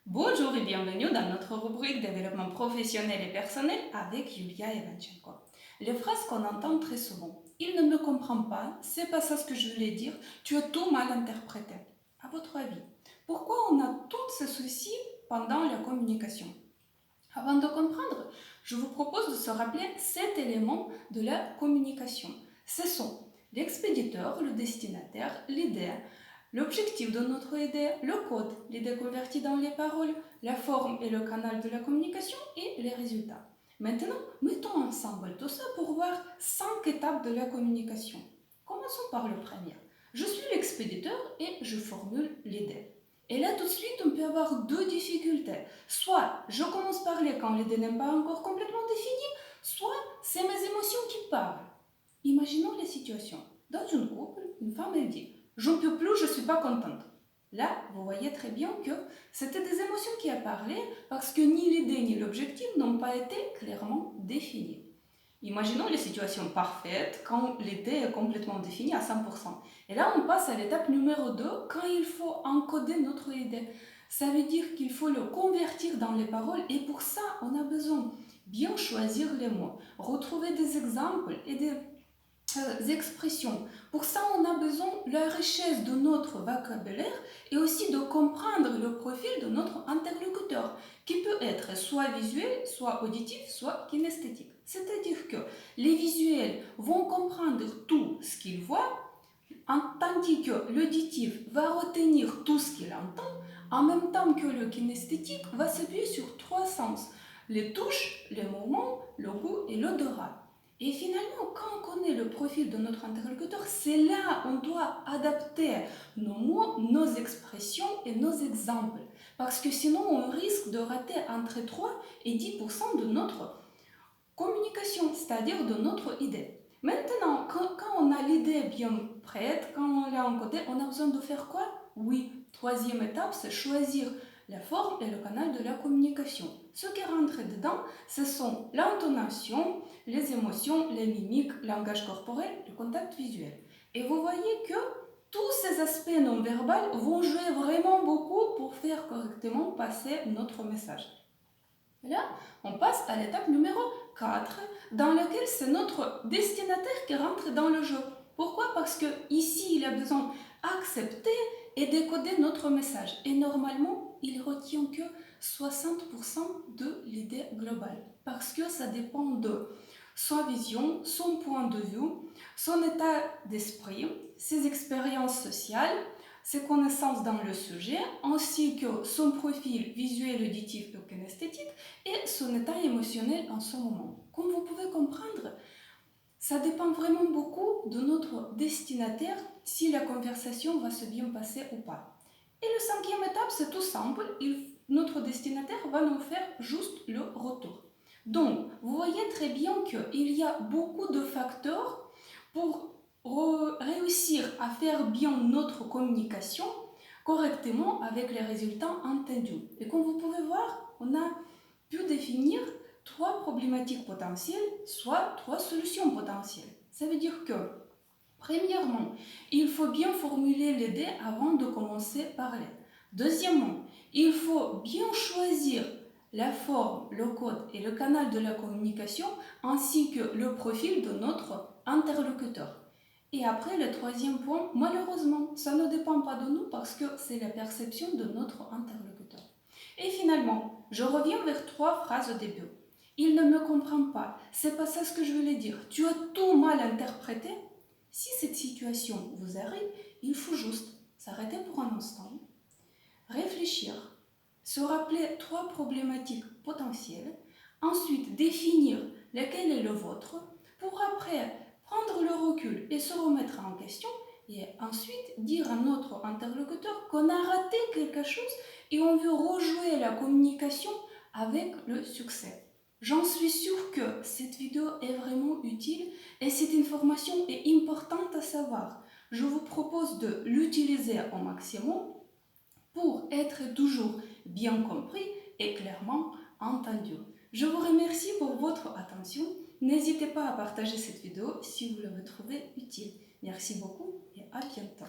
Bonjour et bienvenue dans notre rubrique développement professionnel et personnel avec Yulia Evanchenko. Les phrases qu'on entend très souvent. Il ne me comprend pas, c'est pas ça ce que je voulais dire, tu as tout mal interprété. À votre avis, pourquoi on a tous ces soucis pendant la communication? Avant de comprendre, je vous propose de se rappeler 7 éléments de la communication. Ce sont l'expéditeur, le destinataire, l'idée, l'objectif de notre idée, le code, l'idée convertie dans les paroles, la forme et le canal de la communication et les résultats. Maintenant, mettons ensemble tout ça pour voir 5 étapes de la communication. Commençons par le premier. Je suis l'expéditeur et je formule l'idée. Et là, tout de suite, on peut avoir deux difficultés. Soit je commence par parler quand l'idée n'est pas encore complètement définie, soit c'est mes émotions qui parlent. Imaginons la situation. Dans une couple, une femme elle dit j'en peux plus, je ne suis pas contente. Là, vous voyez très bien que c'était des émotions qui ont parlé parce que ni l'idée ni l'objectif n'ont pas été clairement définis. Imaginons les situations parfaites quand l'idée est complètement définie à 100%. Et là, on passe à l'étape numéro 2, quand il faut encoder notre idée. Ça veut dire qu'il faut le convertir dans les paroles et pour ça, on a besoin bien choisir les mots, retrouver des exemples et des expressions. Pour ça, on a besoin de la richesse de notre vocabulaire et aussi de comprendre le profil de notre interlocuteur, qui peut être soit visuel, soit auditif, soit kinesthétique. C'est-à-dire que les visuels vont comprendre tout ce qu'ils voient, tandis que l'auditif va retenir tout ce qu'il entend, en même temps que le kinesthétique va s'appuyer sur trois sens, les touches, les mouvements, le goût et l'odorat. Et finalement, quand on connaît le profil de notre interlocuteur, c'est là qu'on doit adapter nos mots, nos expressions et nos exemples. Parce que sinon, on risque de rater entre 3 et 10% de notre communication, c'est-à-dire de notre idée. Maintenant, quand on a l'idée bien prête, quand on l'a encodée, on a besoin de faire quoi? Oui, troisième étape, c'est choisir la forme et le canal de la communication. Ce qui rentre dedans, ce sont l'intonation, les émotions, les mimiques, le langage corporel, le contact visuel. Et vous voyez que tous ces aspects non verbaux vont jouer vraiment beaucoup pour faire correctement passer notre message. Là, on passe à l'étape numéro 4, dans laquelle c'est notre destinataire qui rentre dans le jeu. Pourquoi? Parce que ici, il a besoin d'accepter et décoder notre message. Et normalement, il retient que 60% de l'idée globale. Parce que ça dépend de sa vision, son point de vue, son état d'esprit, ses expériences sociales, ses connaissances dans le sujet, ainsi que son profil visuel, auditif et kinesthétique, et son état émotionnel en ce moment. Comme vous pouvez comprendre, ça dépend vraiment beaucoup de notre destinataire si la conversation va se bien passer ou pas. Et la cinquième étape, c'est tout simple, notre destinataire va nous faire juste le retour. Donc, vous voyez très bien qu'il y a beaucoup de facteurs pour réussir à faire bien notre communication correctement avec les résultats entendus. Et comme vous pouvez voir, on a pu définir trois problématiques potentielles, soit trois solutions potentielles. Ça veut dire que, premièrement, il faut bien formuler l'idée avant de commencer à parler. Deuxièmement, il faut bien choisir la forme, le code et le canal de la communication, ainsi que le profil de notre interlocuteur. Et après, le troisième point, malheureusement, ça ne dépend pas de nous parce que c'est la perception de notre interlocuteur. Et finalement, je reviens vers trois phrases au début. Il ne me comprend pas, c'est pas ça ce que je voulais dire, tu as tout mal interprété. Si cette situation vous arrive, il faut juste s'arrêter pour un instant, réfléchir, se rappeler trois problématiques potentielles, ensuite définir lequel est le vôtre, pour après prendre le recul et se remettre en question, et ensuite dire à notre interlocuteur qu'on a raté quelque chose et on veut rejouer la communication avec le succès. J'en suis sûre que cette vidéo est vraiment utile et cette information est importante à savoir. Je vous propose de l'utiliser au maximum pour être toujours bien compris et clairement entendu. Je vous remercie pour votre attention. N'hésitez pas à partager cette vidéo si vous l'avez trouvée utile. Merci beaucoup et à bientôt.